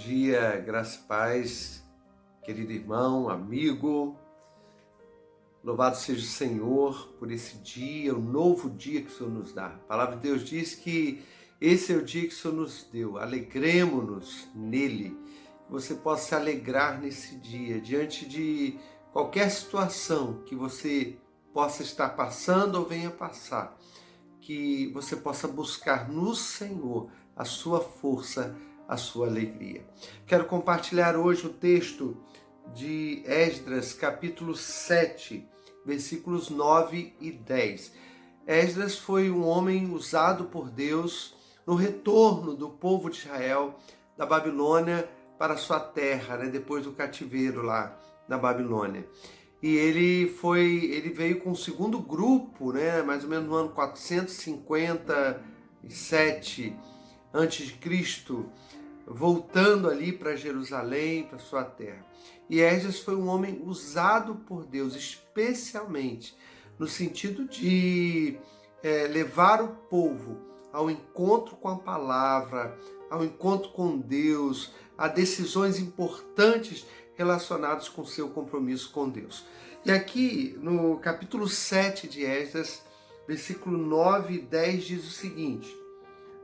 dia, graça e paz, querido irmão, amigo. Louvado seja o Senhor por esse dia, o novo dia que o Senhor nos dá. A palavra de Deus diz que esse é o dia que o Senhor nos deu. Alegremo-nos nele. Que você possa se alegrar nesse dia, diante de qualquer situação que você possa estar passando ou venha passar. Que você possa buscar no Senhor a sua força, a sua alegria. Quero compartilhar hoje o texto de Esdras, capítulo 7, versículos 9 e 10. Esdras foi um homem usado por Deus no retorno do povo de Israel da Babilônia para sua terra, depois do cativeiro lá na Babilônia. E ele veio com o segundo grupo, mais ou menos no ano 457 a.C., voltando ali para Jerusalém, para sua terra. E Esdras foi um homem usado por Deus, especialmente no sentido de levar o povo ao encontro com a palavra, ao encontro com Deus, a decisões importantes relacionados com seu compromisso com Deus. E aqui no capítulo 7 de Esdras, versículo 9 e 10 diz o seguinte: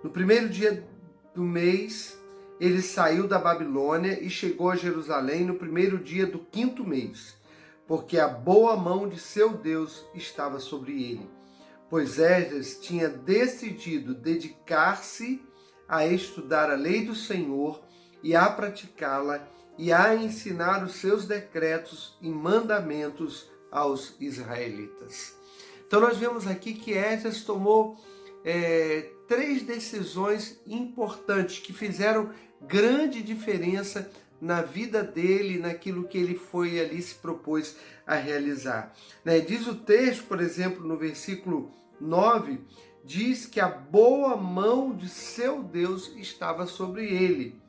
no primeiro dia do mês, ele saiu da Babilônia e chegou a Jerusalém no primeiro dia do 5º mês, porque a boa mão de seu Deus estava sobre ele. Pois Esdras tinha decidido dedicar-se a estudar a lei do Senhor e a praticá-la, e a ensinar os seus decretos e mandamentos aos israelitas. Então nós vemos aqui que Esdras tomou 3 decisões importantes que fizeram grande diferença na vida dele, naquilo que ele foi ali se propôs a realizar. Diz o texto, por exemplo, no versículo 9, diz que a boa mão de seu Deus estava sobre ele.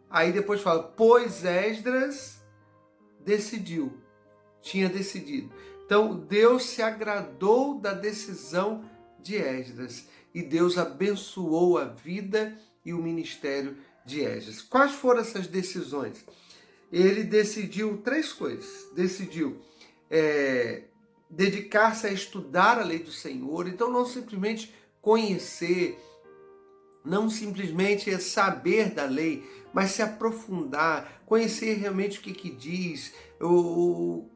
Aí depois fala, pois Esdras tinha decidido. Então Deus se agradou da decisão de Esdras e Deus abençoou a vida e o ministério de Esdras. Quais foram essas decisões? Ele decidiu 3 coisas. Decidiu dedicar-se a estudar a lei do Senhor. Então não simplesmente conhecer, não simplesmente saber da lei, mas se aprofundar, conhecer realmente o que diz,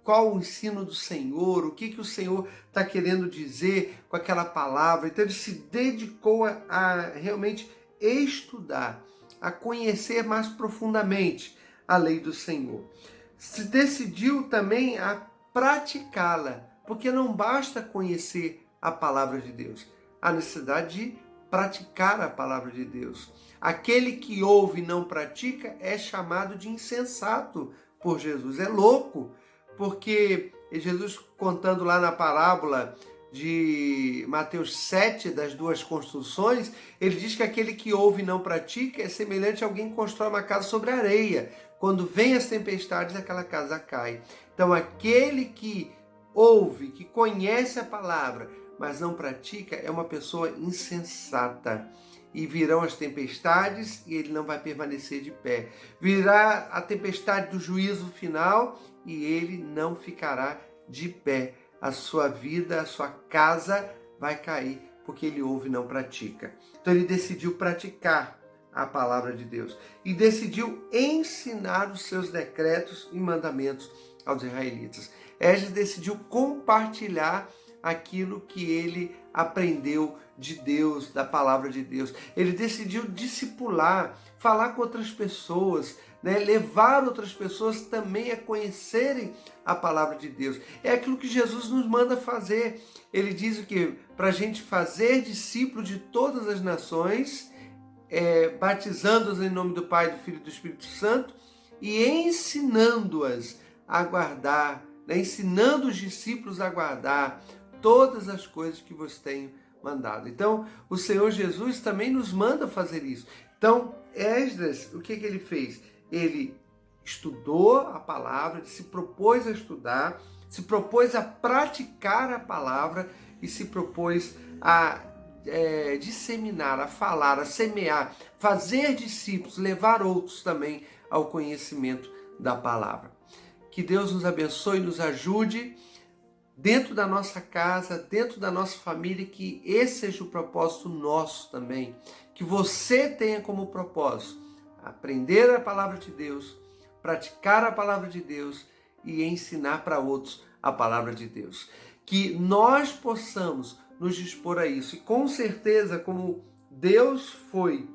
qual o ensino do Senhor, o que o Senhor está querendo dizer com aquela palavra. Então ele se dedicou a realmente estudar, a conhecer mais profundamente a lei do Senhor. Se decidiu também a praticá-la, porque não basta conhecer a palavra de Deus, há necessidade de praticar a palavra de Deus. Aquele que ouve e não pratica é chamado de insensato por Jesus. É louco, porque Jesus, contando lá na parábola de Mateus 7, das 2 construções, ele diz que aquele que ouve e não pratica é semelhante a alguém que constrói uma casa sobre areia. Quando vem as tempestades, aquela casa cai. Então, aquele que ouve, que conhece a palavra, mas não pratica, é uma pessoa insensata. E virão as tempestades e ele não vai permanecer de pé. Virá a tempestade do juízo final e ele não ficará de pé. A sua vida, a sua casa vai cair porque ele ouve e não pratica. Então ele decidiu praticar a palavra de Deus e decidiu ensinar os seus decretos e mandamentos aos israelitas. Esdras decidiu compartilhar aquilo que ele aprendeu de Deus, da palavra de Deus. Ele decidiu discipular, falar com outras pessoas, levar outras pessoas também a conhecerem a palavra de Deus. É aquilo que Jesus nos manda fazer. Ele diz o quê? Para a gente fazer discípulos de todas as nações, batizando-os em nome do Pai, do Filho e do Espírito Santo e ensinando-as a guardar, ensinando os discípulos a guardar todas as coisas que vos tenho mandado. Então, o Senhor Jesus também nos manda fazer isso. Então, Esdras, o que ele fez? Ele estudou a palavra, se propôs a estudar, se propôs a praticar a palavra e se propôs a disseminar, a falar, a semear, fazer discípulos, levar outros também ao conhecimento da palavra. Que Deus nos abençoe e nos ajude dentro da nossa casa, dentro da nossa família, que esse seja o propósito nosso também. Que você tenha como propósito aprender a palavra de Deus, praticar a palavra de Deus e ensinar para outros a palavra de Deus. Que nós possamos nos dispor a isso. E com certeza, como Deus foi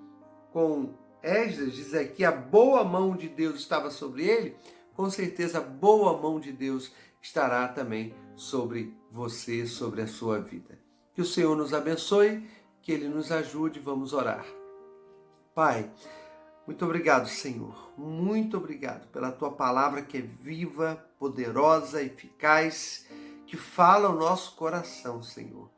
com Esdras, diz aqui, a boa mão de Deus estava sobre ele, com certeza a boa mão de Deus estará também sobre você, sobre a sua vida. Que o Senhor nos abençoe, que Ele nos ajude. Vamos orar. Pai, muito obrigado, Senhor. Muito obrigado pela Tua palavra que é viva, poderosa, eficaz, que fala ao nosso coração, Senhor.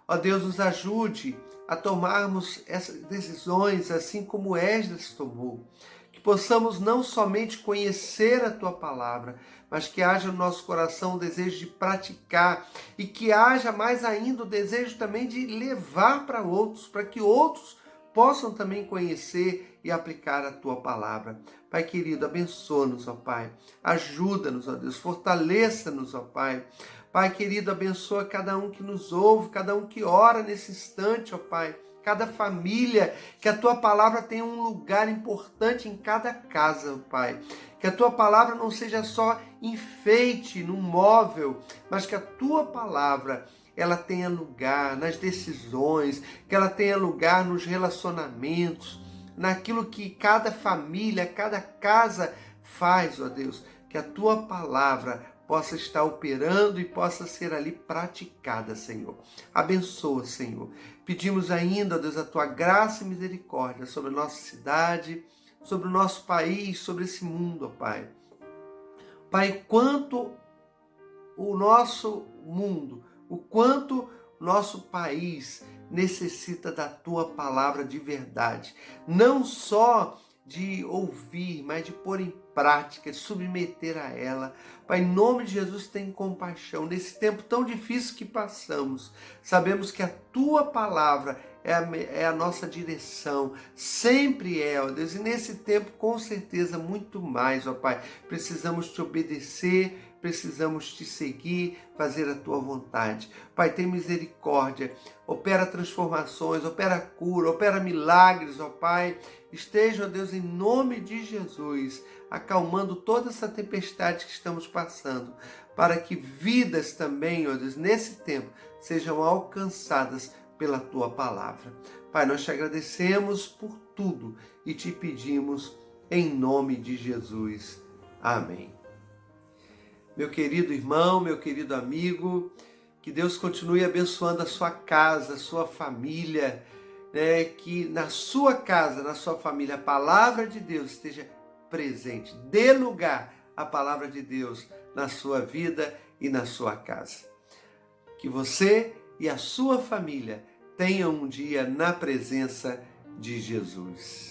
Ó Deus, nos ajude a tomarmos essas decisões assim como Esdras tomou. Que possamos não somente conhecer a Tua palavra, mas que haja no nosso coração o desejo de praticar e que haja mais ainda o desejo também de levar para outros, para que outros possam também conhecer e aplicar a Tua palavra. Pai querido, abençoa-nos, ó Pai. Ajuda-nos, ó Deus. Fortaleça-nos, ó Pai. Pai querido, abençoa cada um que nos ouve, cada um que ora nesse instante, ó Pai. Cada família, que a Tua palavra tenha um lugar importante em cada casa, ó Pai. Que a Tua palavra não seja só enfeite num móvel, mas que a Tua palavra ela tenha lugar nas decisões, que ela tenha lugar nos relacionamentos, naquilo que cada família, cada casa faz, ó Deus. Que a Tua palavra possa estar operando e possa ser ali praticada, Senhor. Abençoa, Senhor. Pedimos ainda, ó Deus, a Tua graça e misericórdia sobre a nossa cidade, sobre o nosso país, sobre esse mundo, ó Pai. Pai, quanto o nosso mundo, o quanto nosso país necessita da Tua palavra de verdade. Não só de ouvir, mas de pôr em prática, de submeter a ela. Pai, em nome de Jesus, tem compaixão. Nesse tempo tão difícil que passamos, sabemos que a Tua palavra é a nossa direção, sempre é, ó Deus, e nesse tempo, com certeza, muito mais, ó Pai, precisamos Te obedecer, precisamos Te seguir, fazer a Tua vontade. Pai, tem misericórdia, opera transformações, opera cura, opera milagres, ó Pai. Esteja, ó Deus, em nome de Jesus, acalmando toda essa tempestade que estamos passando, para que vidas também, ó Deus, nesse tempo, sejam alcançadas pela Tua palavra. Pai, nós Te agradecemos por tudo e Te pedimos em nome de Jesus. Amém. Meu querido irmão, meu querido amigo, que Deus continue abençoando a sua casa, a sua família, né? Que na sua casa, na sua família, a palavra de Deus esteja presente. Dê lugar à palavra de Deus na sua vida e na sua casa. Que você e a sua família tenham um dia na presença de Jesus.